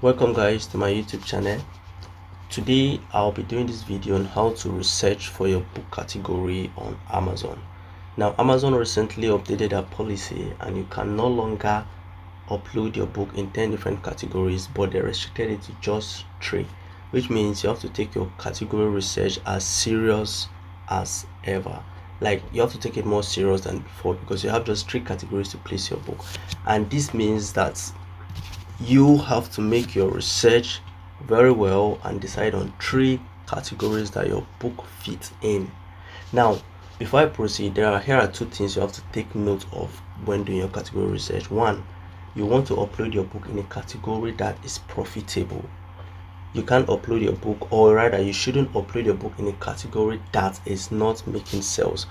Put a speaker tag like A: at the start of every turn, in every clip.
A: Welcome guys to my YouTube channel. Today I'll be doing this video on how to research for your book category on Amazon. Now Amazon recently updated their policy and you can no longer upload your book in 10 different categories, but they restricted it to just 3, which means you have to take your category research as serious as ever. Like, you have to take it more serious than before because you have just 3 categories to place your book, and this means that you have to make your research very well and decide on 3 categories that your book fits in. Now, before I proceed, here are 2 things you have to take note of when doing your category research. 1, you want to upload your book in a category that is profitable. You can't upload your book, or rather you shouldn't upload your book in a category that is not making sales,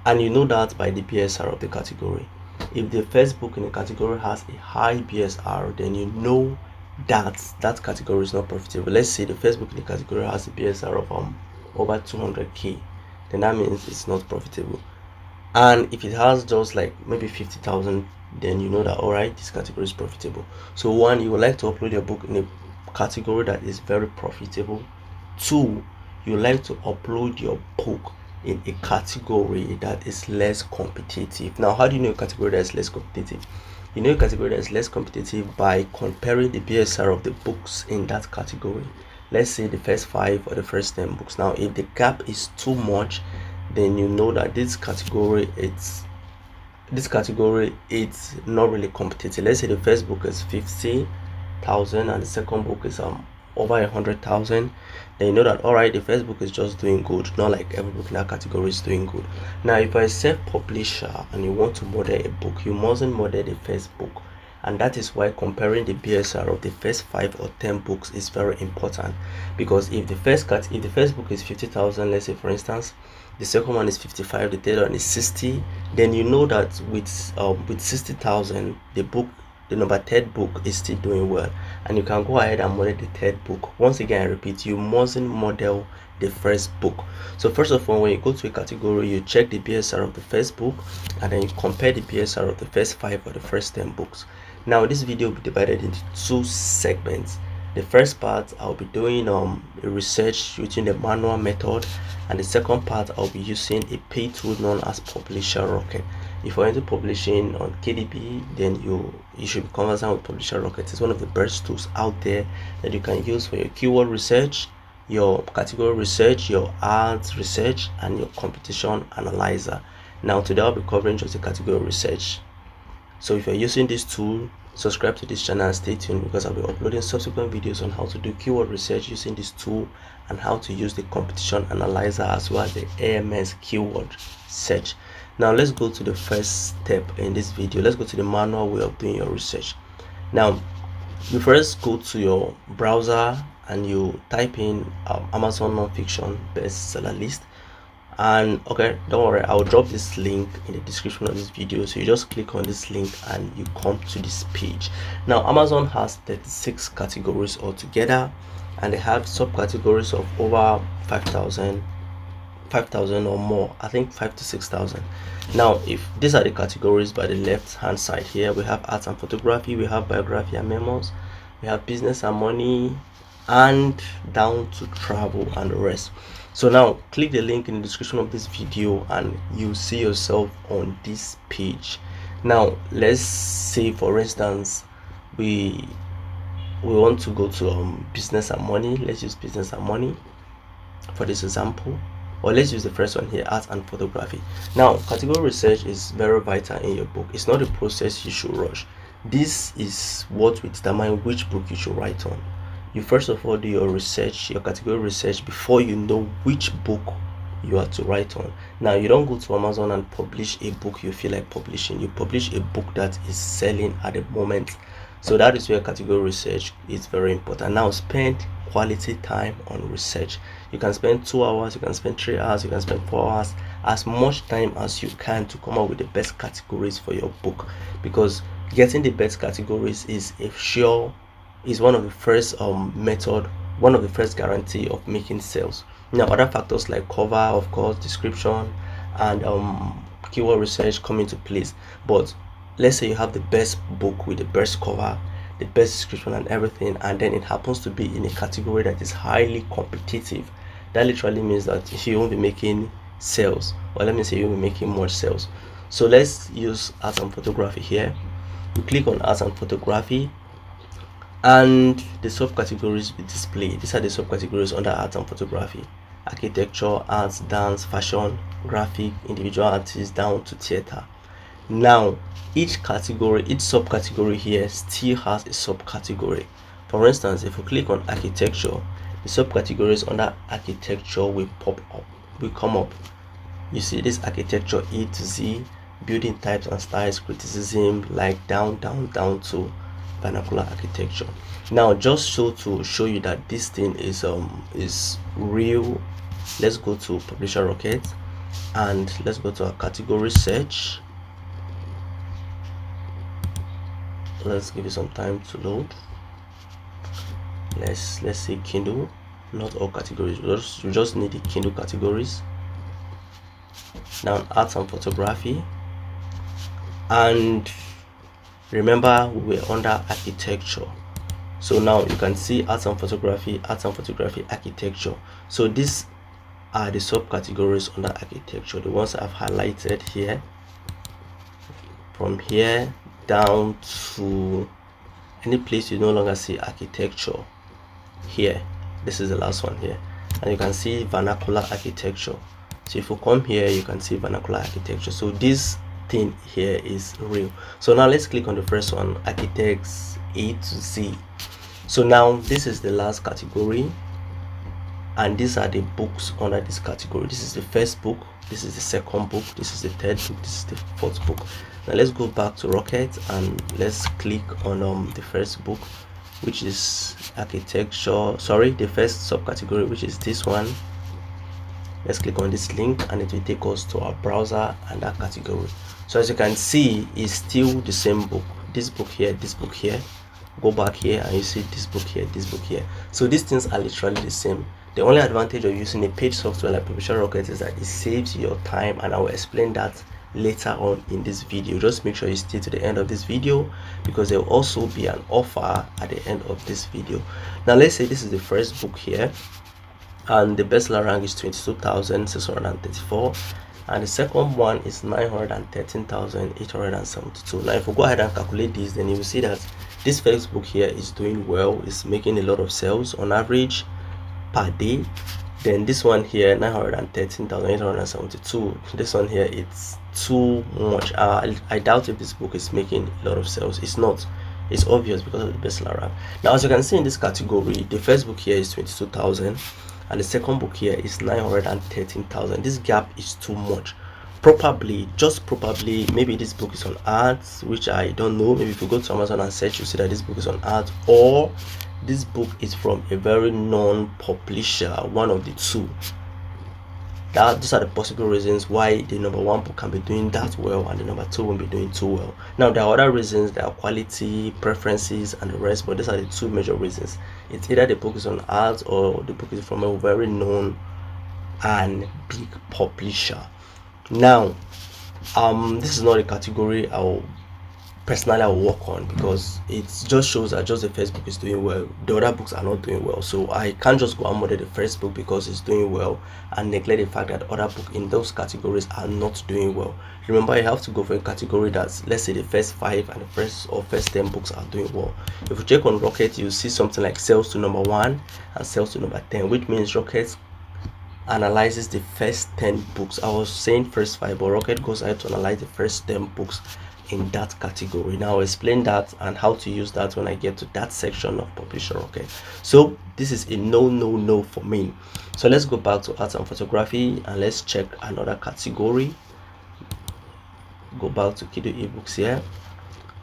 A: and you know that by the BSR of the category. If the first book in a category has a high BSR, then you know that that category is not profitable. Let's say the first book in the category has a BSR of over 200k, then that means it's not profitable. And if it has just like maybe 50,000, then you know that alright, this category is profitable. So 1, you would like to upload your book in a category that is very profitable. 2, you like to upload your book in a category that is less competitive. Now, how do you know a category that is less competitive? You know a category that is less competitive by comparing the BSR of the books in that category. Let's say the first 5 or the first 10 books. Now, if the gap is too much, then you know that this category it's not really competitive. Let's say the first book is 50,000 and the second book is over 100,000, then you know that alright, the first book is just doing good, not like every book in that category is doing good. Now, if you're a self-publisher and you want to model a book, you mustn't model the first book, and that is why comparing the BSR of the first 5 or 10 books is very important. Because if the first book is 50,000, let's say for instance, the second one is 55, the third one is 60, then you know that with 60,000, the number 3rd book is still doing well, and you can go ahead and model the 3rd book. Once again, I repeat, you mustn't model the first book. So first of all, when you go to a category, you check the BSR of the first book, and then you compare the BSR of the first 5 or the first 10 books. Now, this video will be divided into 2 segments. The first part, I'll be doing a research using the manual method, and the second part, I'll be using a paid tool known as Publisher Rocket. If you're into publishing on KDP, then you should be conversant with Publisher Rocket. It's one of the best tools out there that you can use for your keyword research, your category research, your ads research, and your competition analyzer. Now, today I'll be covering just the category research. So if you're using this tool, subscribe to this channel and stay tuned, because I'll be uploading subsequent videos on how to do keyword research using this tool and how to use the competition analyzer as well as the AMS keyword search. Now, let's go to the first step in this video. Let's go to the manual way of doing your research. Now, you first go to your browser and you type in Amazon nonfiction bestseller list. And okay, don't worry, I'll drop this link in the description of this video, so you just click on this link and you come to this page. Now, Amazon has 36 categories altogether, and they have subcategories of over 5,000 or more. I think 5,000 to 6,000. Now, if these are the categories by the left hand side here, we have arts and photography, we have biography and memos, we have business and money, and down to travel and the rest. So now click the link in the description of this video and you see yourself on this page. Now, let's say for instance we want to go to business and money. Let's use business and money for this example, or let's use the first one here, art and photography. Now, category research is very vital in your book. It's not a process you should rush. This is what will determine which book you should write on. You first of all do your research, your category research, before you know which book you are to write on. Now, you don't go to Amazon and publish a book you feel like publishing. You publish a book that is selling at the moment. So that is where category research is very important. Now, spend quality time on research. You can spend 2 hours, you can spend 3 hours, you can spend 4 hours, as much time as you can to come up with the best categories for your book, because getting the best categories is one of the first one of the first guarantee of making sales. Now, other factors like cover, of course, description, and keyword research come into place. But let's say you have the best book with the best cover, the best description and everything, and then it happens to be in a category that is highly competitive, that literally means that you won't be making sales, or let me say you'll be making more sales. So let's use art and photography here. You click on art and photography, and the subcategories will display. These are the subcategories under art and photography: architecture, arts, dance, fashion, graphic, individual artists, down to theater. Now each category, each subcategory here still has a subcategory. For instance, if you click on architecture, the subcategories under architecture will pop up, will come up. You see this architecture A to Z, building types and styles, criticism, like down to vernacular architecture. Now just to show you that this thing is real, let's go to Publisher Rocket and let's go to our category search. Let's give it some time to load. Let's say Kindle. Not all categories, you just need the Kindle categories. Now art and photography, and remember we were under architecture, so now you can see art and photography, architecture. So these are the subcategories under architecture, the ones I've highlighted here, from here down to any place you no longer see architecture. Here, this is the last one here, and you can see vernacular architecture. So if you come here, you can see vernacular architecture. So this thing here is real. So now let's click on the first one, architects A to Z. So now this is the last category, and these are the books under this category. This is the first book, this is the second book, this is the third book, this is the fourth book. Now let's go back to Rocket and let's click on the first book, which is architecture, sorry, the first subcategory, which is this one. Let's click on this link and it will take us to our browser and that category. So as you can see, it's still the same book, this book here, this book here. Go back here and you see this book here, this book here. So these things are literally the same. The only advantage of using a page software like Promotion Rocket is that it saves your time, and I will explain that later on in this video. Just make sure you stay to the end of this video, because there will also be an offer at the end of this video. Now let's say this is the first book here, and the bestseller rank is 22,634, and the second one is 913,872. Now if we go ahead and calculate this, then you will see that this first book here is doing well, is making a lot of sales on average per day. Then this one here, 913,872, this one here, it's too much. I doubt if this book is making a lot of sales. It's not. It's obvious because of the bestseller rank. Now as you can see in this category, the first book here is 22,000 and the second book here is 913,000. This gap is too much. Probably, just probably, maybe this book is on ads, which I don't know. Maybe if you go to Amazon and search, you see that this book is on ads, or this book is from a very known publisher, one of the two. These are the possible reasons why the number one book can be doing that well and the number two won't be doing too well. Now there are other reasons, there are quality, preferences and the rest, but these are the two major reasons. It's either the book is on ads or the book is from a very known and big publisher. Now this is not a category I will work on, because it just shows that just the first book is doing well, the other books are not doing well. So I can't just go and model the first book because it's doing well and neglect the fact that other books in those categories are not doing well. Remember, you have to go for a category that's, let's say, the first 5 and the first 10 books are doing well. If you check on Rocket, you see something like sales to number 1 and sales to number 10, which means Rocket analyzes the first 10 books. I was saying first 5, but Rocket goes ahead to analyze the first 10 books in that category. Now I'll explain that and how to use that when I get to that section of Publisher Rocket. So this is a no for me. So let's go back to art and photography and let's check another category. Go back to Kindle ebooks here.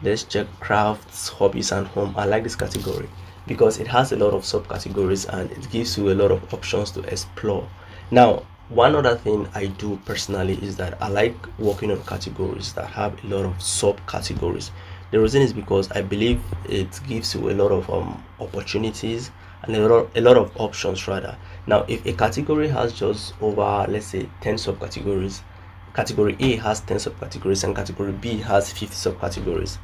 A: Let's check crafts, hobbies and home. I like this category because it has a lot of subcategories and it gives you a lot of options to explore. Now one other thing I do personally is that I like working on categories that have a lot of subcategories. The reason is because I believe it gives you a lot of opportunities and a lot of options rather. Now if a category has just over, let's say, 10 subcategories, category A has 10 subcategories and category B has 50 subcategories,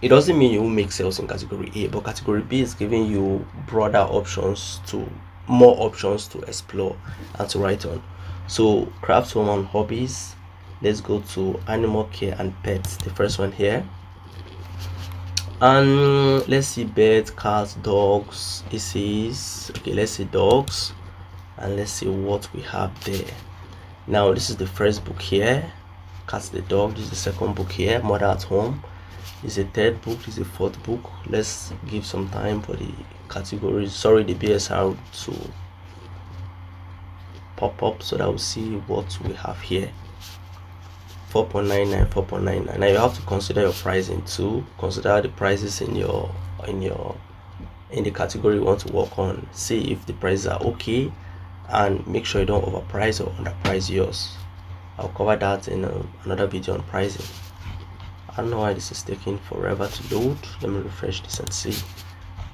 A: It doesn't mean you will make sales in category A, but category B is giving you broader options, to more options to explore and to write on. So craft, home and hobbies. Let's go to animal care and pets, the first one here. And let's see birds, cats, dogs. It says, okay, let's see dogs, and let's see what we have there. Now this is the first book here, Cats the Dog. This is the second book here, Mother at Home. This is the third book. This is the fourth book. Let's give some time for the categories, sorry, the BSR to pop up so that we'll see what we have here. 4.99, 4.99. Now you have to consider your pricing too. Consider the prices in the category you want to work on. See if the prices are okay, and make sure you don't overprice or underprice yours. I'll cover that in another video on pricing. I don't know why this is taking forever to load. Let me refresh this and see.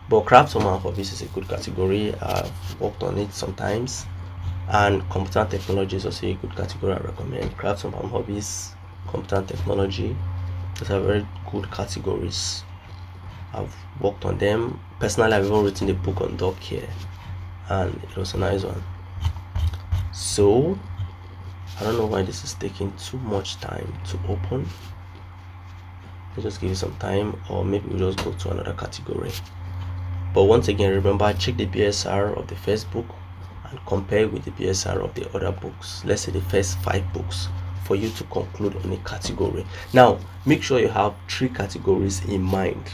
A: But craft, home and hobbies is a good category. I've worked on it sometimes. And computer and technology is also a good category I recommend. Craft, home and hobbies, computer and technology, those are very good categories. I've worked on them. Personally, I've even written a book on dog care, and it was a nice one. So I don't know why this is taking too much time to open. Let's just give it some time, or maybe we'll just go to another category. But once again, remember, check the BSR of the first book and compare with the BSR of the other books. Let's say the first 5 books, for you to conclude on a category. Now make sure you have 3 categories in mind,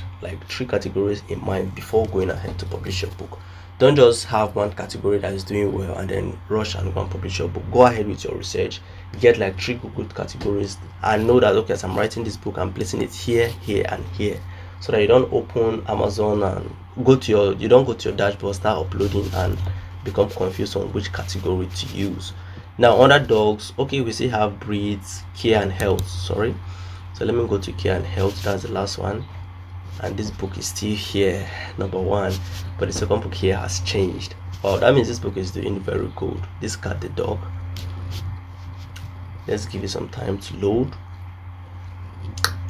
A: before going ahead to publish your book. Don't just have one category that is doing well and then rush and go and publish your book. Go ahead with your research, get like 3 good categories, and know that, okay, as I'm writing this book, I'm placing it here, here and here, so that you don't open Amazon and you don't go to your dashboard, start uploading and become confused on which category to use. Now under dogs, okay, we still have breeds, care and health, sorry. So let me go to care and health. That's the last one, and this book is still here, number 1, but the second book here has changed. Wow, that means this book is doing very good. This Cat the Dog. Let's give it some time to load,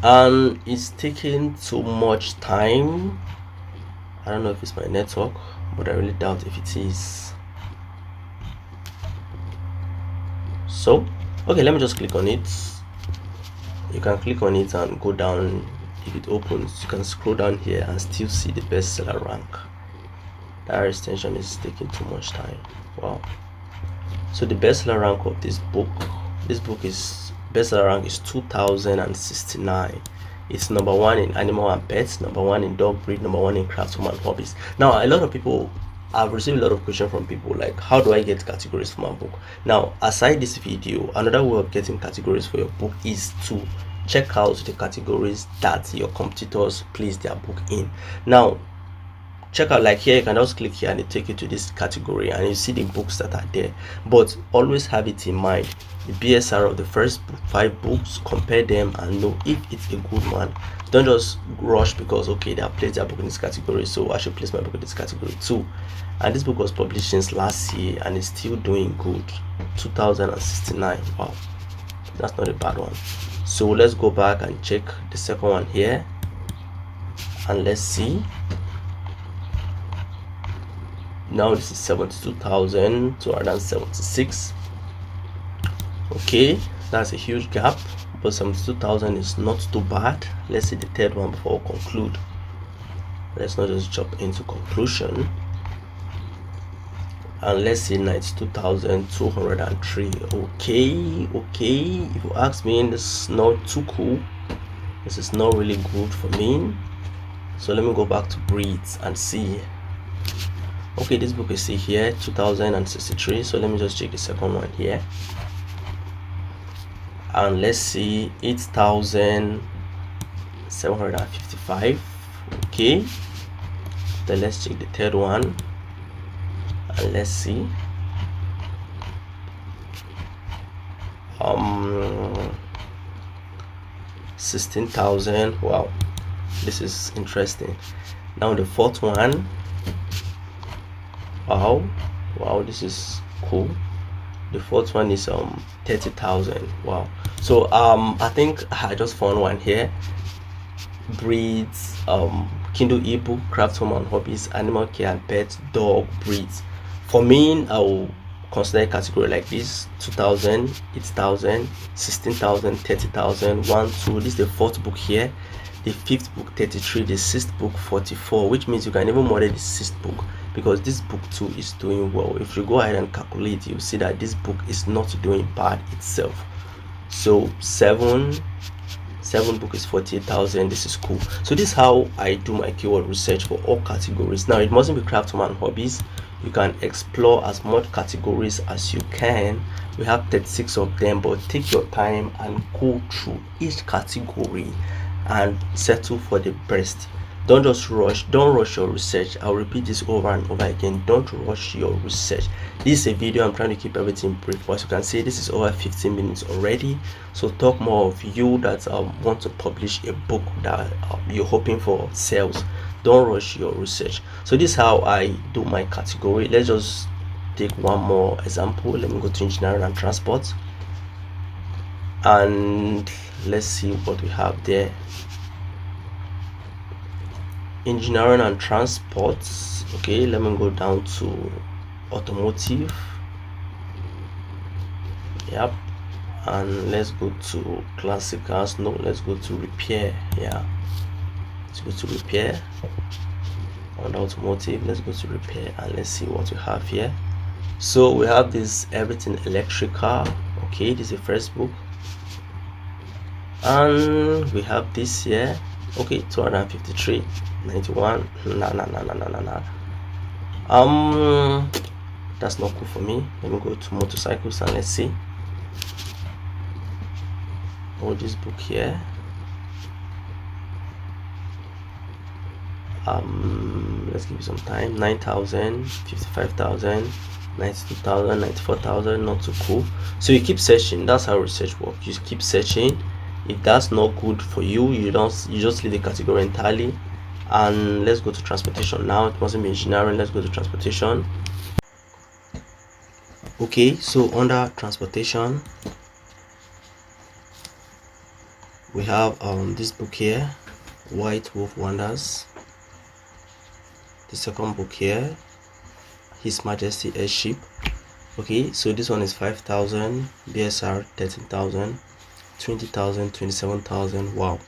A: and it's taking too much time. I don't know if it's my network, but I really doubt if it is. So okay, let me just click on it. You can click on it and go down. If it opens, you can scroll down here and still see the bestseller rank. That extension is taking too much time. Wow. So the bestseller rank of this book is bestseller rank is 2069. It's number 1 in animal and pets, number 1 in dog breed, number 1 in craft, home and hobbies. Now a lot of people, I've received a lot of questions from people like, how do I get categories for my book? Now aside this video, another way of getting categories for your book is to check out the categories that your competitors place their book in. Now check out, like here, you can just click here and it take you to this category and you see the books that are there. But always have it in mind, the BSR of the first 5 books, compare them and know if it's a good one. Don't just rush because, okay, they have placed their book in this category, so I should place my book in this category too. And this book was published since last year and is still doing good. 2069. Wow, that's not a bad one. So let's go back and check the second one here, and let's see. Now this is 72,276. okay, that's a huge gap, but 72,000 is not too bad. Let's see the third one before we conclude. Let's not just jump into conclusion, and let's see 92,203. okay, if you ask me, this is not too cool. This is not really good for me. So let me go back to breeds and see. Okay, this book is still here, 2063. So let me just check the second one here, and let's see 8,755. okay, then let's check the third one and let's see. 16,000. wow, this is interesting. Now the fourth one, wow, this is cool. The fourth one is 30,000. wow. So I think I just found one here. breeds, Kindle ebook, craft, home and hobbies, animal care and pets, dog breeds. For me, I will consider a category like this: 2,000, 8,000, 16,000, 30,000, 1, 2. This is the fourth book here. The fifth book 33, the sixth book 44, which means you can even model the sixth book because this book too is doing well. If you go ahead and calculate, you see that this book is not doing bad itself. So seven book is 48,000. This is cool. So this is how I do my keyword research for all categories. Now it mustn't be craft, home and hobbies. You can explore as much categories as you can. We have 36 of them, but take your time and go through each category and settle for the best. Don't just rush. Don't rush your research. I'll repeat this over and over again. Don't rush your research. This is a video. I'm trying to keep everything brief, but as you can see, this is over 15 minutes already. So talk more of you that want to publish a book that you're hoping for sales. Don't rush your research. So this is how I do my category. Let's just take one more example. Let me go to engineering and transport, and let's see what we have there. Engineering and transport. Okay, let me go down to automotive. Yep. And let's go to classic cars. No, let's go to repair. Yeah, let's go to repair. On automotive, let's go to repair and let's see what we have here. So we have this everything electric car. Okay, this is the first book, and we have this here. Okay, 253, 91. That's not cool for me. Let me go to motorcycles and let's see. Oh, this book here. Let's give you some time. 9,000, 55,000, 92,000, 94,000. Not too cool. So you keep searching. That's how research works. You keep searching. If that's not good for you, you just leave the category entirely. And let's go to transportation now. It mustn't be engineering. Let's go to transportation. Okay, so under transportation we have this book here, White Wolf Wonders. The second book here, His Majesty Airship. Okay, so this one is 5,000, BSR 13,000, 20,000, 27,000. Wow.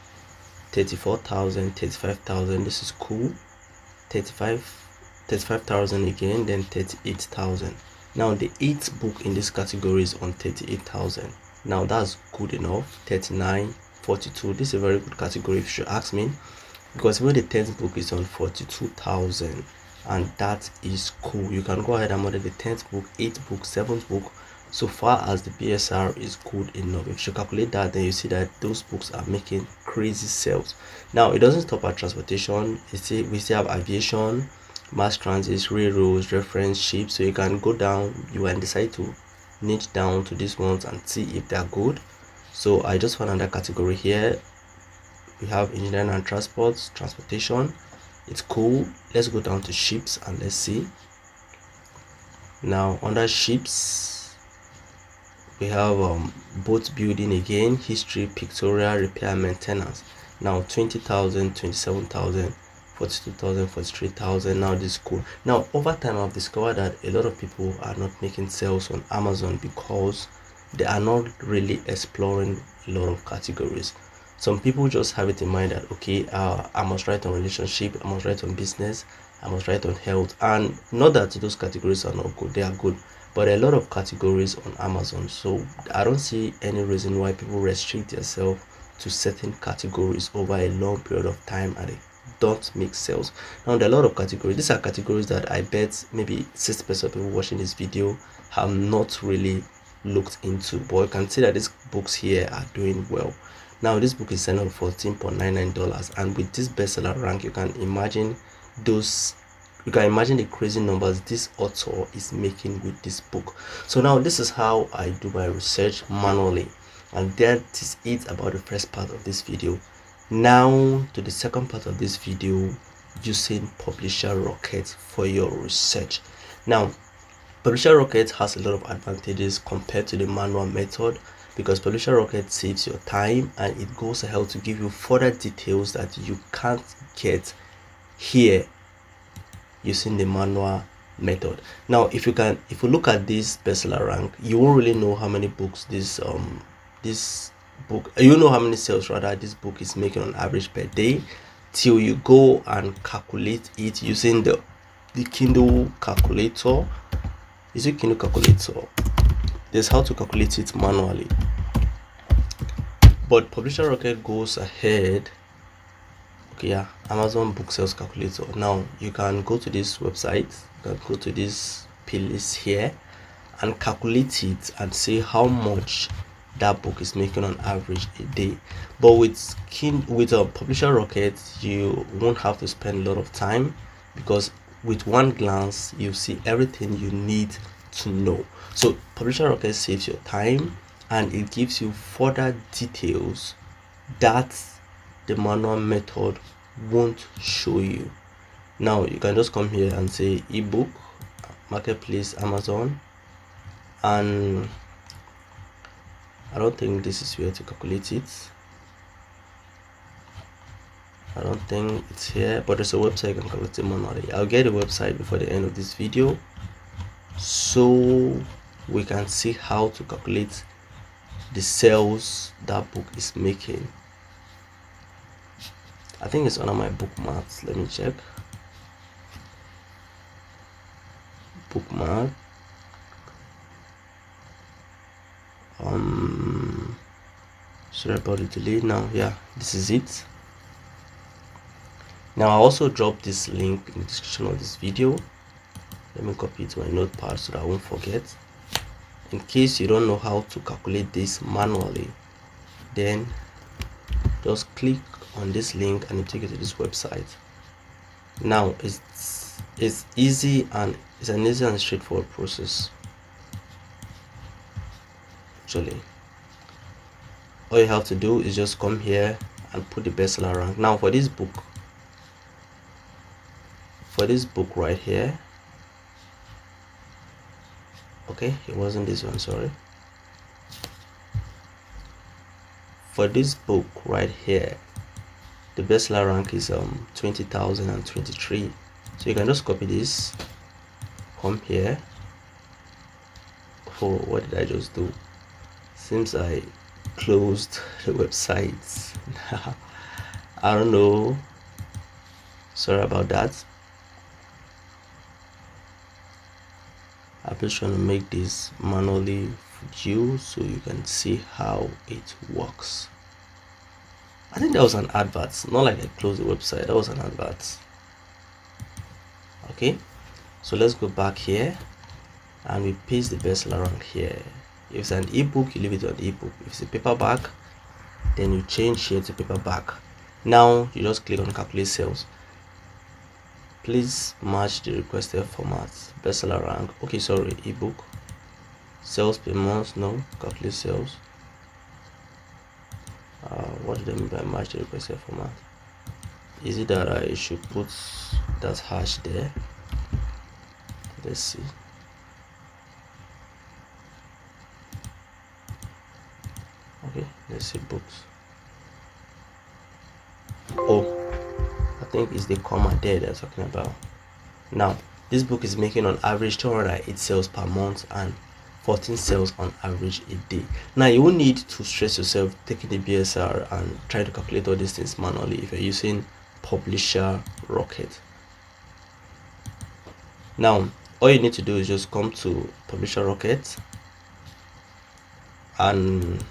A: 34,000, 35,000. This is cool. 35,000 again, then 38,000. Now the eighth book in this category is on 38,000. Now that's good enough. 39, 42. This is a very good category if you should ask me, because even the 10th book is on 42,000, and that is cool. You can go ahead and model the 10th book, 8th book, 7th book, so far as the BSR is good enough. If you calculate that, then you see that those books are making crazy sales. Now it doesn't stop at transportation. We still have aviation, mass transit, railroads, reference ships. So you can go down, you can decide to niche down to these ones and see if they're good. So I just found another category here. We have engineering and transportation. It's cool. Let's go down to ships and let's see. Now under ships we have boat building again, history, pictorial, repair, maintenance. Now 20,000, 27,000, 42,000, 43,000. Now this is cool. Now over time I've discovered that a lot of people are not making sales on Amazon because they are not really exploring a lot of categories. Some people just have it in mind that okay, I must write on relationship, I must write on business, I must write on health. And not that those categories are not good, they are good, but a lot of categories on Amazon. So I don't see any reason why people restrict themselves to certain categories over a long period of time and they don't make sales. Now there are a lot of categories. These are categories that I bet maybe 60% of people watching this video have not really looked into, but you can see that these books here are doing well. Now this book is selling for $14.99, and with this bestseller rank, you can imagine the crazy numbers this author is making with this book. So now this is how I do my research manually, and that is it about the first part of this video. Now to the second part of this video, using Publisher Rocket for your research. Now Publisher Rocket has a lot of advantages compared to the manual method, because Publisher Rocket saves your time and it goes ahead to give you further details that you can't get here using the manual method. Now if you look at this bestseller rank, you won't really know how many books this book, you know how many sales rather this book is making on average per day, till you go and calculate it using the Kindle calculator. Is it Kindle calculator? There's how to calculate it manually, but Publisher Rocket goes ahead. Okay, yeah, Amazon book sales calculator. Now you can go to this website, you can go to this playlist here and calculate it and see how much that book is making on average a day. But with a Publisher Rocket, you won't have to spend a lot of time, because with one glance you see everything you need to know. So Publisher Rocket saves your time and it gives you further details that the manual method won't show you. Now you can just come here and say ebook, marketplace, Amazon, and I don't think this is where to calculate it. I don't think it's here, but there's a website you can calculate it manually. I'll get a website before the end of this video so we can see how to calculate the sales that book is making. I think it's under my bookmarks. Let me check. Bookmark. Sorry about the delay. Now, yeah, this is it. Now I also dropped this link in the description of this video. Let me copy it to my notepad so that I won't forget. In case you don't know how to calculate this manually, then just click on this link and it take you to this website. Now it's easy, and it's an easy and straightforward process. Actually, all you have to do is just come here and put the bestseller rank. Now for this book right here, okay, it wasn't this one, sorry. For this book right here, the bestseller rank is 20,023. So you can just copy this, come here. Oh, what did I just do? Since I closed the website, I don't know, sorry about that. I'm just trying to make this manually for you so you can see how it works. I think that was an advert, not like I closed the website. That was an advert. Okay, so let's go back here and we paste the bestseller rank here. If it's an ebook, you leave it on ebook. If it's a paperback, then you change here to paperback. Now you just click on calculate sales. Please match the requested format. Bestseller rank, okay, sorry, ebook, sales per month, no, calculate sales. What do they mean by match the requested format? Is it that I should put that hash there? Let's see. Okay, let's see books. Oh, I think it's the comma there they're talking about. Now this book is making on average 208 sales per month and 14 sales on average a day. Now you won't need to stress yourself taking the BSR and try to calculate all these things manually if you're using Publisher Rocket. Now all you need to do is just come to Publisher Rocket and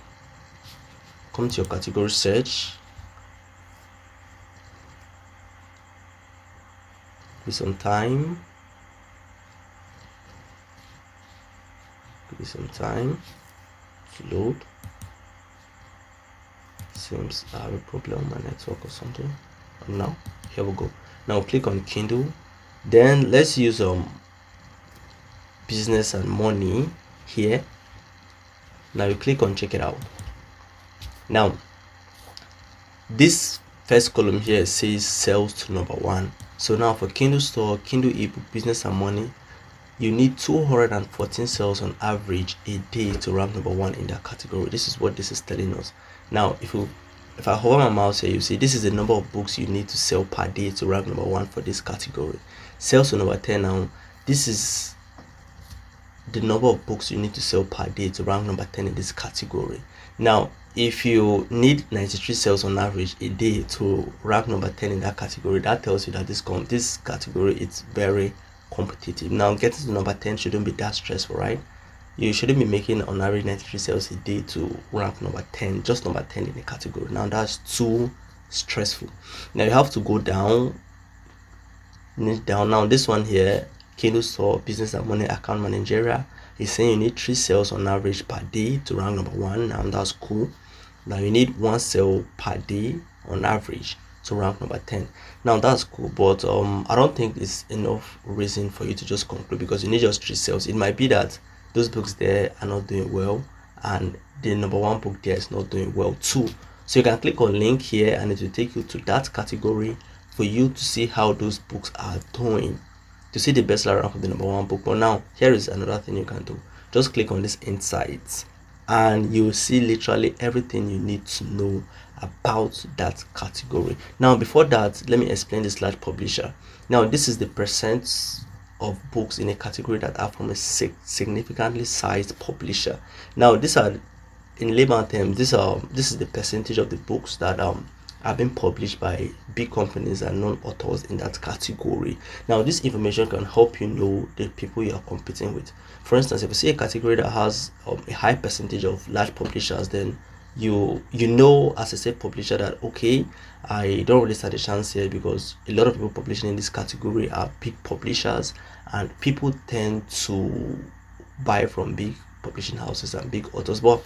A: come to your category search. Give some time. Give some time to load. Seems I have a problem with my network or something. And now here we go. Now click on Kindle. Then let's use business and money here. Now you click on check it out. Now this first column here says sales to number 1. So now for Kindle store, Kindle ebook, business and money, you need 214 sales on average a day to rank number one in that category. This is what this is telling us. Now if I hover my mouse here, you see this is the number of books you need to sell per day to rank number one for this category. Sales to number 10. Now this is the number of books you need to sell per day to rank number 10 in this category. Now if you need 93 sales on average a day to rank number 10 in that category, that tells you that this category is very competitive. Now getting to number 10 shouldn't be that stressful, right? You shouldn't be making on average 93 sales a day to rank number 10, just number 10 in the category. Now that's too stressful. Now you have to go down. Now this one here, Kindle Store Business and Money Account Managerial, is saying you need 3 sales on average per day to rank number 1. Now that's cool. Now you need 1 sale per day on average to rank number 10. Now that's cool, but I don't think it's enough reason for you to just conclude, because you need just 3 sales. It might be that those books there are not doing well and the number 1 book there is not doing well too. So you can click on link here and it will take you to that category for you to see how those books are doing, to see the bestseller rank of the number 1 book. But now here is another thing you can do. Just click on this insights and you will see literally everything you need to know about that category. Now before that, let me explain this large publisher. Now this is the percent of books in a category that are from a significantly sized publisher. Now these are, in layman terms, this is the percentage of the books that have been published by big companies and non-authors in that category. Now this information can help you know the people you are competing with. For instance, if you see a category that has a high percentage of large publishers, then you know as a safe publisher that okay, I don't really stand a chance here, because a lot of people publishing in this category are big publishers and people tend to buy from big publishing houses and big authors. But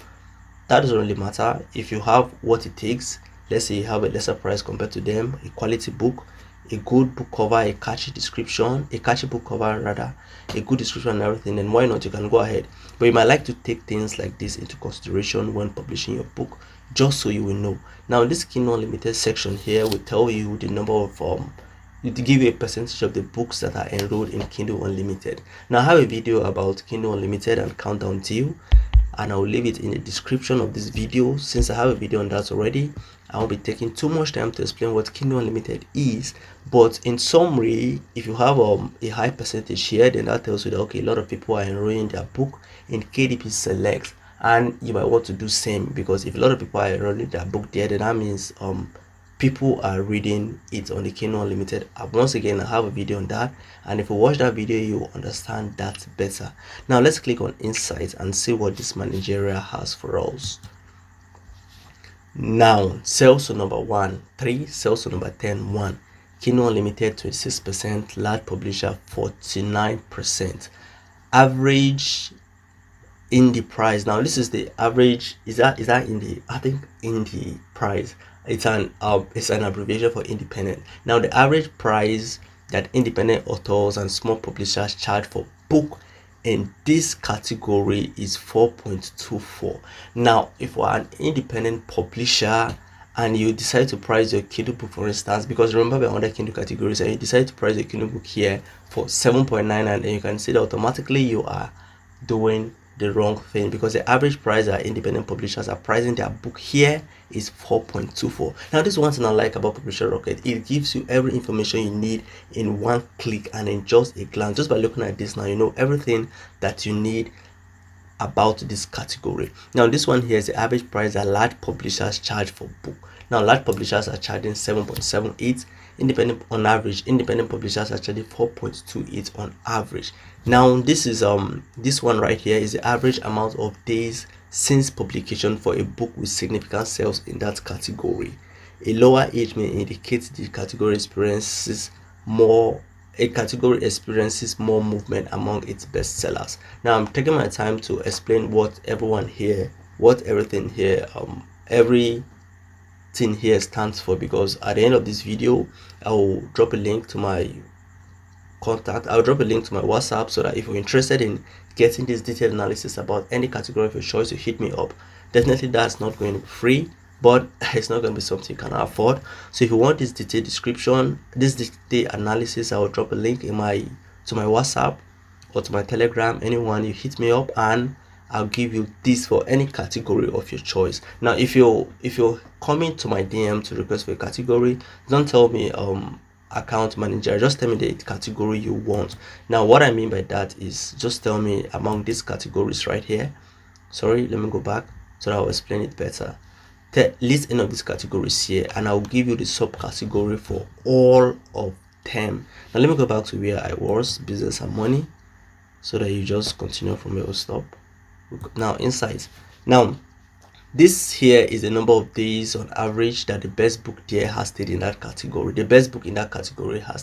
A: that doesn't really matter if you have what it takes. Let's say you have a lesser price compared to them, a quality book, a good book cover, a catchy description, a catchy book cover rather, a good description and everything, then why not? You can go ahead. But you might like to take things like this into consideration when publishing your book, just so you will know. Now this Kindle Unlimited section here will tell you the number of to give you a percentage of the books that are enrolled in Kindle Unlimited. Now I have a video about Kindle Unlimited and Countdown Deal, and I will leave it in the description of this video. Since I have a video on that already, I won't be taking too much time to explain what Kindle Unlimited is. But in summary, if you have a high percentage here, then that tells you that okay, a lot of people are enrolling their book in KDP Select, and you might want to do same, because if a lot of people are enrolling their book there, then that means people are reading it on the Kindle Unlimited. Once again, I have a video on that, and if you watch that video, you will understand that better. Now let's click on Insights and see what this managerial has for us. Now sales to number 1 3, sales to number 10 1, Kindle Unlimited 26%, large publisher 49%, average indie price. Now this is the average. Is that indie? I think indie price, it's an abbreviation for independent. Now the average price that independent authors and small publishers charge for book in this category is 4.24. Now if you are an independent publisher and you decide to price your Kindle book, for instance, because remember we're under Kindle categories, and you decide to price your Kindle book here for 7.99, and you can see that automatically you are doing the wrong thing, because the average price that independent publishers are pricing their book here is 4.24. Now this is one thing I like about Publisher Rocket. It gives you every information you need in one click and in just a glance. Just by looking at this now, you know everything that you need about this category. Now this one here is the average price that large publishers charge for book. Now large publishers are charging 7.78. On average, independent publishers are charging 4.28 on average. Now this is this one right here is the average amount of days since publication for a book with significant sales in that category. A lower age may indicate the category experiences more movement among its bestsellers. Now I'm taking my time to explain what everything here stands for, because at the end of this video I will drop a link to my contact. I'll drop a link to my WhatsApp, so that if you're interested in getting this detailed analysis about any category of your choice, you hit me up. Definitely that's not going to be free, but it's not going to be something you can afford. So if you want this detailed description, this detailed analysis, I will drop a link to my WhatsApp or to my Telegram, anyone, you hit me up and I'll give you this for any category of your choice. Now if you're coming to my DM to request for a category, don't tell me account manager, just tell me the category you want. Now what I mean by that is just tell me among these categories right here. Sorry, let me go back so that I'll explain it better. List any of these categories here and I'll give you the subcategory for all of them. Now let me go back to where I was, business and money, so that you just continue from where we stop. Now insights. Now this here is the number of days on average that the best book there has stayed in that category. The best book in that category has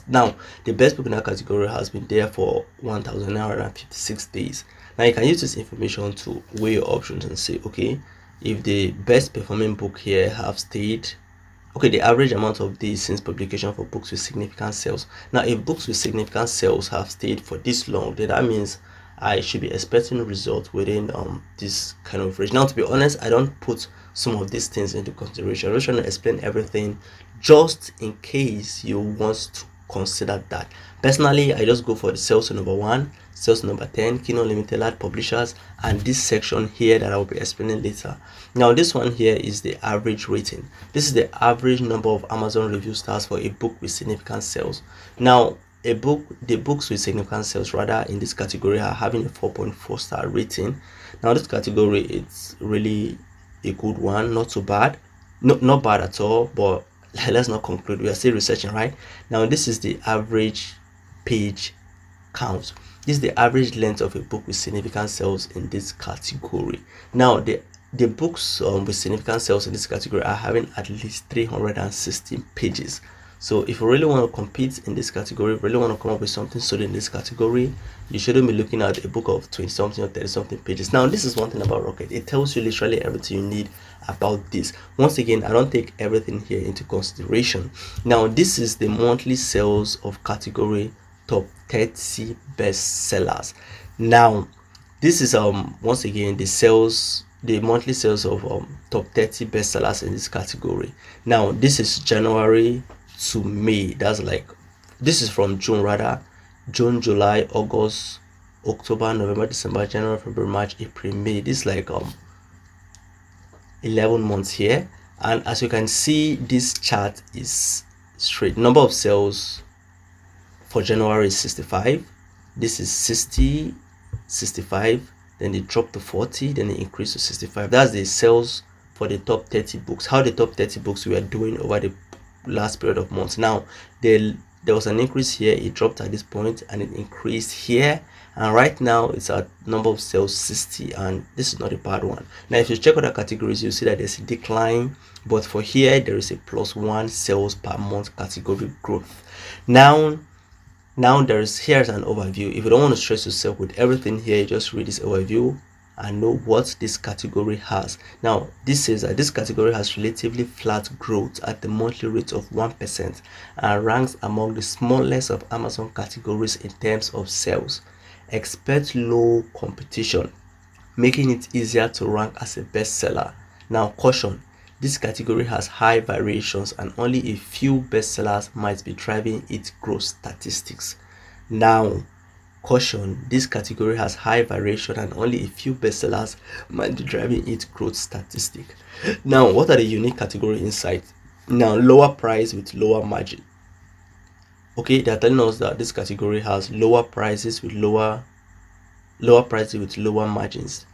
A: been there for 1,956 days. Now you can use this information to weigh your options and say, okay, if the best performing book here have stayed, okay, the average amount of days since publication for books with significant sales. Now if books with significant sales have stayed for this long, then that means I should be expecting results within this kind of range. Now to be honest, I don't put some of these things into consideration. I'm just trying to explain everything just in case you want to consider that. Personally, I just go for the sales number 1, sales number 10, Kindle Limited, large publishers, and this section here that I will be explaining later. Now this one here is the average rating. This is the average number of Amazon review stars for a book with significant sales. Now the books with significant sales rather in this category are having a 4.4 star rating. Now this category, it's really a good one, not so bad, not bad at all, but let's not conclude, we are still researching. Right now, this is the average page count. This is the average length of a book with significant sales in this category. Now the books with significant sales in this category are having at least 316 pages. So if you really want to compete in this category, really want to come up with something solid in this category, you shouldn't be looking at a book of 20 something or 30 something pages. Now this is one thing about Rocket, it tells you literally everything you need about this. Once again, I don't take everything here into consideration. Now this is the monthly sales of category top 30 bestsellers. Now this is once again the monthly sales of top 30 bestsellers in this category. Now this is January to May. That's like, this is from June rather, June, July, August, October, November, December, January, February, March, April, May. This is like 11 months here, and as you can see, this chart is straight. Number of sales for January is 65, this is 60, 65, then it dropped to 40, then it increased to 65. That's the sales for the top 30 books, how the top 30 books we are doing over the last period of months. Now there was an increase here, it dropped at this point, and it increased here, and right now it's at number of sales 60, and this is not a bad one. Now if you check other categories, you see that there's a decline, but for here there is a +1 sales per month category growth. Now here's an overview. If you don't want to stress yourself with everything here, you just read this overview and know what this category has. Now this says that this category has relatively flat growth at the monthly rate of 1% and ranks among the smallest of Amazon categories in terms of sales. Expect low competition, making it easier to rank as a bestseller. Now caution, this category has high variations and only a few bestsellers might be driving its growth statistics. Now caution, this category has high variation and only a few bestsellers might be driving its growth statistic. Now what are the unique category insights? Now lower price with lower margin. Okay, they're telling us that this category has lower prices with lower margins.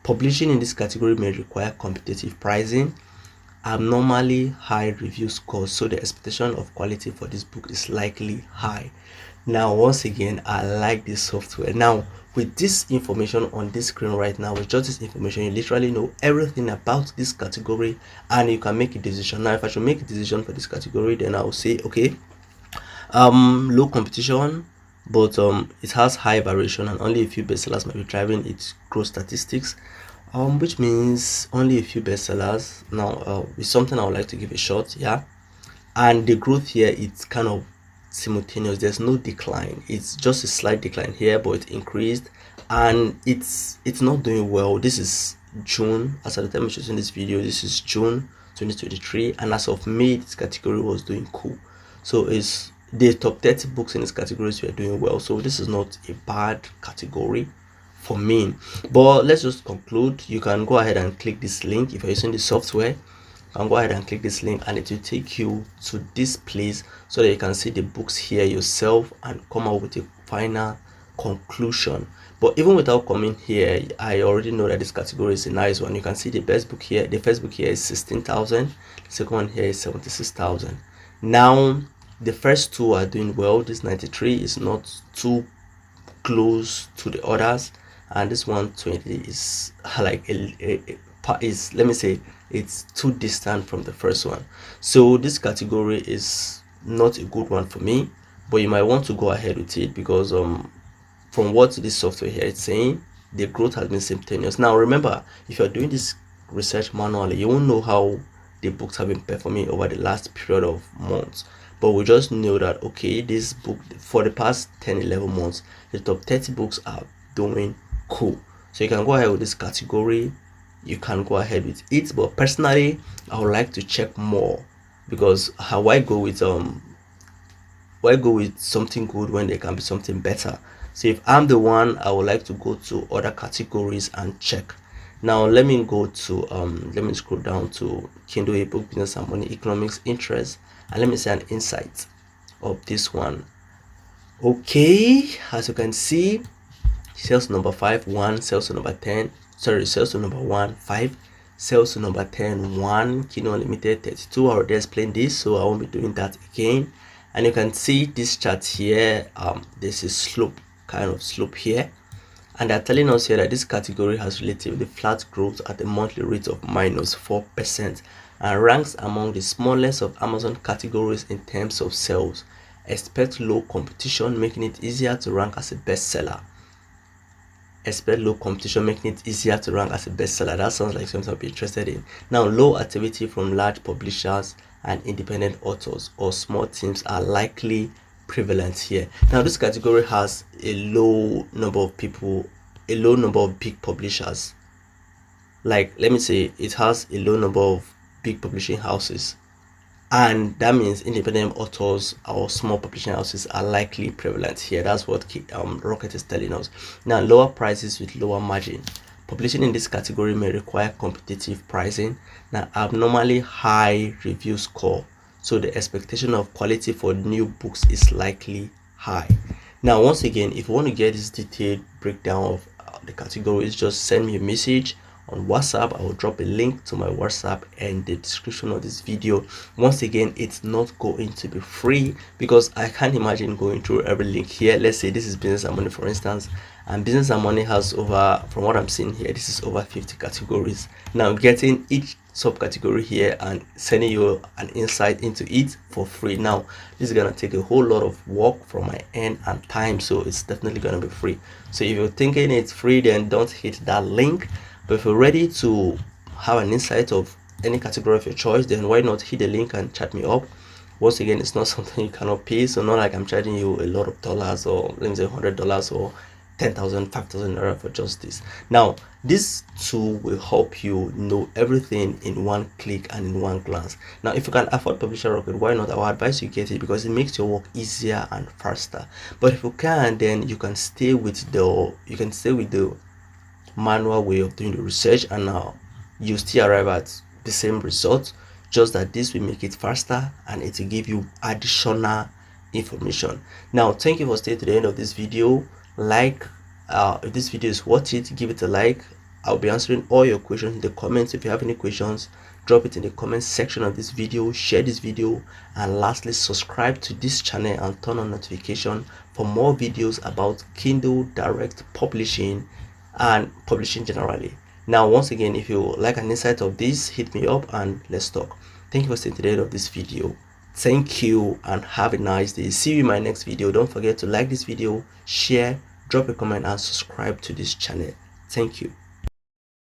A: Publishing in this category may require competitive pricing, abnormally high review scores, so the expectation of quality for this book is likely high. Now once again, I like this software. Now with this information on this screen right now, with just this information, you literally know everything about this category and you can make a decision. Now if I should make a decision for this category, then I will say, okay, low competition, but it has high variation and only a few bestsellers might be driving its growth statistics, which means only a few bestsellers. Now it's something I would like to give a shot. Yeah, and the growth here, it's kind of simultaneous. There's no decline, it's just a slight decline here, but it increased and it's not doing well. This is June, as at the time of shooting this video, this is June 2023, and as of May, this category was doing cool. So it's the top 30 books in this categories were doing well, so this is not a bad category for me. But let's just conclude. You can go ahead and click this link if you're using the software. And go ahead and click this link, and it will take you to this place so that you can see the books here yourself and come up with a final conclusion. But even without coming here, I already know that this category is a nice one. You can see the best book here, the first book here is 16,000, the second one here is 76,000. Now the first two are doing well. This 93 is not too close to the others, and this 120 is like is, let me say, it's too distant from the first one. So this category is not a good one for me, but you might want to go ahead with it because from what this software here is saying, the growth has been simultaneous. Now remember, if you're doing this research manually, you won't know how the books have been performing over the last period of months, but we just know that okay, this book for the past 10-11 months, the top 30 books are doing cool. So you can go ahead with this category, you can go ahead with it. But personally, I would like to check more, because why go with something good when there can be something better? So if I'm the one, I would like to go to other categories and check. Now let me go to let me scroll down to Kindle ebook, business and money, economics, interest, and let me say an insight of this one. Okay, as you can see, sales to number 5 1, sales to number 10, sales to number 1 5, sales to number 10 1, Kindle Unlimited 32. I already explained this, so I won't be doing that again. And you can see this chart here, there's a slope, kind of slope here, and they're telling us here that this category has relatively flat growth at a monthly rate of -4% and ranks among the smallest of Amazon categories in terms of sales. Expect low competition, making it easier to rank as a bestseller. Expect low competition, making it easier to rank as a bestseller. That sounds like something I'll be interested in. Now, low activity from large publishers and independent authors or small teams are likely prevalent here. Now, this category has a low number of people, a low number of big publishers. Like, let me say, it has a low number of big publishing houses, and that means independent authors or small publishing houses are likely prevalent here. That's what Rocket is telling us. Now, lower prices with lower margin. Publishing in this category may require competitive pricing. Now, abnormally high review score, so the expectation of quality for new books is likely high. Now, once again, if you want to get this detailed breakdown of the categories, just send me a message on WhatsApp. I will drop a link to my WhatsApp in the description of this video. Once again, it's not going to be free because I can't imagine going through every link here. Let's say this is business and money, for instance, and business and money has over, from what I'm seeing here, this is over 50 categories. Now, getting each subcategory here and sending you an insight into it for free, now this is gonna take a whole lot of work from my end and time, so it's definitely gonna be free. So if you're thinking it's free, then don't hit that link. But if you're ready to have an insight of any category of your choice, then why not hit the link and chat me up. Once again, it's not something you cannot pay, so not like I'm charging you a lot of dollars, or let me say $100 or 10,000, 5,000 naira for just this. Now, this tool will help you know everything in one click and in one glance. Now, if you can afford Publisher Rocket, why not? I would advise you get it because it makes your work easier and faster. But if you can, then you can stay with the manual way of doing the research, and now you still arrive at the same result, just that this will make it faster and it will give you additional information. Now, thank you for staying to the end of this video. Like, if this video is worth it, give it a like. I'll be answering all your questions in the comments. If you have any questions, drop it in the comment section of this video. Share this video, and lastly, subscribe to this channel and turn on notification for more videos about Kindle Direct Publishing and publishing generally. Now, once again, if you like an insight of this, hit me up and let's talk. Thank you for staying to the end of this video. Thank you and have a nice day. See you in my next video. Don't forget to like this video, share, drop a comment, and subscribe to this channel. Thank you.